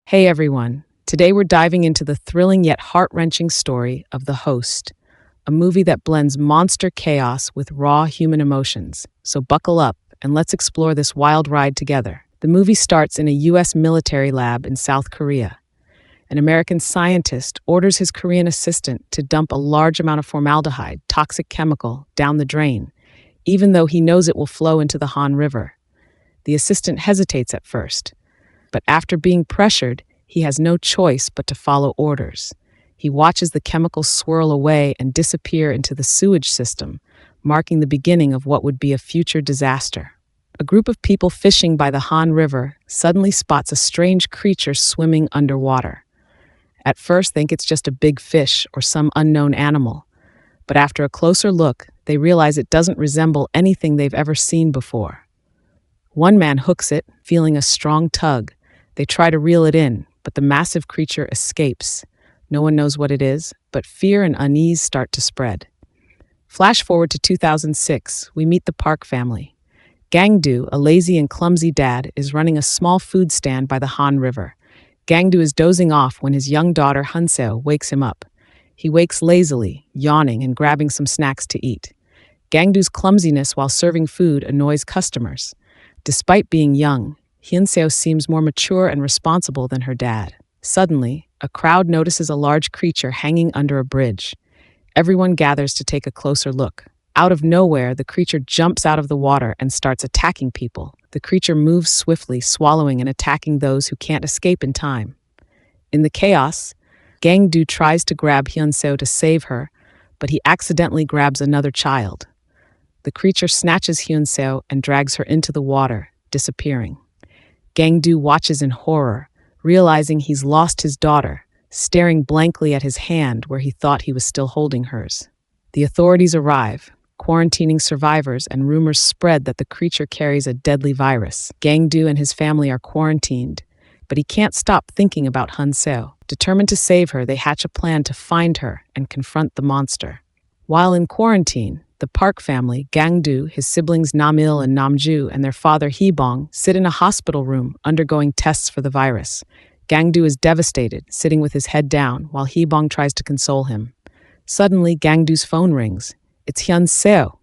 Hey everyone, today we're diving into the thrilling yet heart-wrenching story of The Host, a movie that blends monster chaos with raw human emotions. So buckle up and let's explore this wild ride together. The movie starts in a US military lab in South Korea. An American scientist orders his Korean assistant to dump a large amount of formaldehyde, toxic chemical, down the drain, even though he knows it will flow into the Han River. The assistant hesitates at first, but after being pressured, he has no choice but to follow orders. He watches the chemicals swirl away and disappear into the sewage system, marking the beginning of what would be a future disaster. A group of people fishing by the Han River suddenly spots a strange creature swimming underwater. At first, think it's just a big fish or some unknown animal, but after a closer look, they realize it doesn't resemble anything they've ever seen before. One man hooks it, feeling a strong tug. They try to reel it in, but the massive creature escapes. No one knows what it is, but fear and unease start to spread. Flash forward to 2006, we meet the Park family. Gangdu, a lazy and clumsy dad, is running a small food stand by the Han River. Gangdu is dozing off when his young daughter Hunseo wakes him up. He wakes lazily, yawning and grabbing some snacks to eat. Gangdu's clumsiness while serving food annoys customers. Despite being young, Hyunseo seems more mature and responsible than her dad. Suddenly, a crowd notices a large creature hanging under a bridge. Everyone gathers to take a closer look. Out of nowhere, the creature jumps out of the water and starts attacking people. The creature moves swiftly, swallowing and attacking those who can't escape in time. In the chaos, Gangdu tries to grab Hyunseo to save her, but he accidentally grabs another child. The creature snatches Hyunseo and drags her into the water, disappearing. Gangdu watches in horror, realizing he's lost his daughter, staring blankly at his hand where he thought he was still holding hers. The authorities arrive, quarantining survivors, and rumors spread that the creature carries a deadly virus. Gangdu and his family are quarantined, but he can't stop thinking about Hunseo. Determined to save her, they hatch a plan to find her and confront the monster. While in quarantine, the Park family, Gangdu, his siblings Namil and Namju, and their father Hibong sit in a hospital room undergoing tests for the virus. Gangdu is devastated, sitting with his head down, while Hibong tries to console him. Suddenly, Gangdu's phone rings. It's Hyunseo.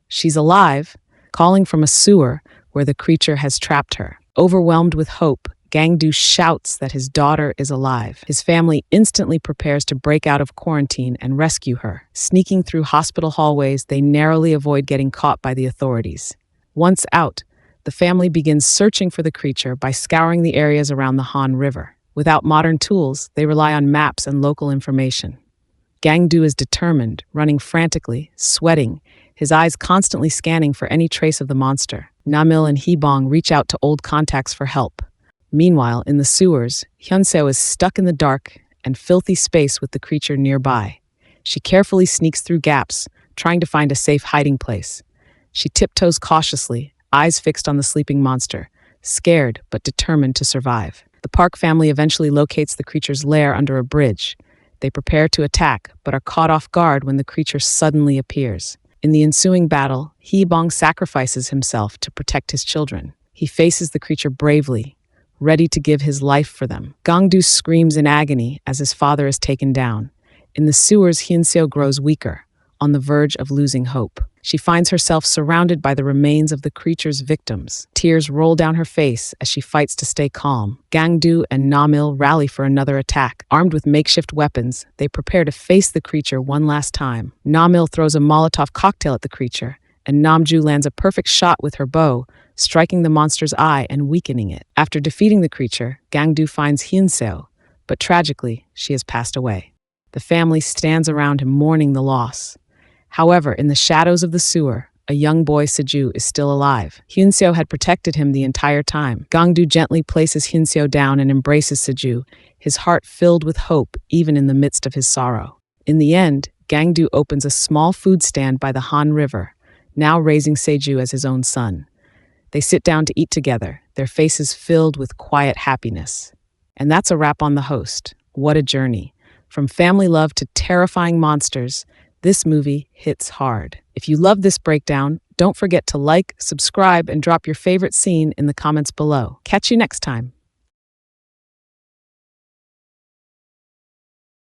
She's alive, calling from a sewer where the creature has trapped her. Overwhelmed with hope, Gangdu shouts that his daughter is alive. His family instantly prepares to break out of quarantine and rescue her. Sneaking through hospital hallways, they narrowly avoid getting caught by the authorities. Once out, the family begins searching for the creature by scouring the areas around the Han River. Without modern tools, they rely on maps and local information. Gangdu is determined, running frantically, sweating, his eyes constantly scanning for any trace of the monster. Namil and Hibong reach out to old contacts for help. Meanwhile, in the sewers, Hyunseo is stuck in the dark and filthy space with the creature nearby. She carefully sneaks through gaps, trying to find a safe hiding place. She tiptoes cautiously, eyes fixed on the sleeping monster, scared but determined to survive. The Park family eventually locates the creature's lair under a bridge. They prepare to attack, but are caught off guard when the creature suddenly appears. In the ensuing battle, Hibong sacrifices himself to protect his children. He faces the creature bravely, ready to give his life for them. Gangdu screams in agony as his father is taken down. In the sewers, Hyunseo grows weaker, on the verge of losing hope. She finds herself surrounded by the remains of the creature's victims. Tears roll down her face as she fights to stay calm. Gangdu and Namil rally for another attack. Armed with makeshift weapons, they prepare to face the creature one last time. Namil throws a Molotov cocktail at the creature, and Namju lands a perfect shot with her bow, striking the monster's eye and weakening it. After defeating the creature, Gangdu finds Hyunseo, but tragically, she has passed away. The family stands around him mourning the loss. However, in the shadows of the sewer, a young boy, Seju, is still alive. Hyunseo had protected him the entire time. Gangdu gently places Hyunseo down and embraces Seju, his heart filled with hope even in the midst of his sorrow. In the end, Gangdu opens a small food stand by the Han River, now raising Seju as his own son. They sit down to eat together, their faces filled with quiet happiness. And that's a wrap on The Host. What a journey. From family love to terrifying monsters, this movie hits hard. If you love this breakdown, don't forget to like, subscribe, and drop your favorite scene in the comments below. Catch you next time.